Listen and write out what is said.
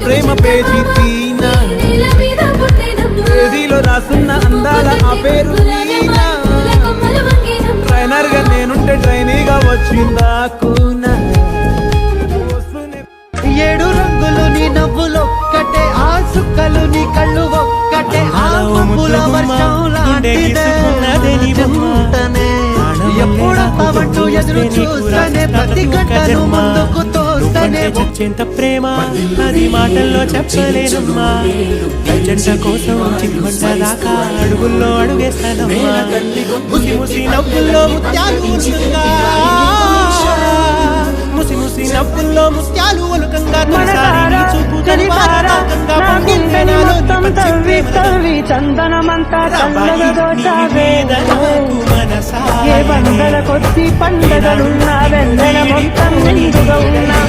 ప్రేమ page తీనా పేజీలో రాసున్న అందాల ఆ పేరు తీనా ట్రైనర్ గా నేనుంటే ట్రైనీగా వచ్చిందా కూనా 7 రంగులు నీ నవ్వులొక్కటే ఆ సుక్కలు నీ కళ్ళు ఒక్కటే ఆ మబ్బుల వర్షం లాంటిదే చెంతనే ఎప్పుడొస్తావంటూ ఎదురు చూస్తేనే ప్రతి గంటను ముందుకు తోస్తేనే చెంత ప్రేమ అది మాటల్లో చెప్పలేనమ్మా జంట కోసం చిక్కొండ దాకా అడుగుల్లో అడుగేస్తానమ్మా ముసి ముసి నవ్వుల్లో ముత్యాలు ఉలుకంగా ముసి ముసి నవ్వుల్లో ముత్యాలు ఉలుకంగా తొలిసారి నీ చూపు తనిపారకంగా పొంగిందే నాలో నీ పచ్చి ప్రేమ చందనమంతా మనసా ఏ వందల కొద్ది పండగలున్నా వెన్నెల మొత్తం నిండుగా ఉన్నా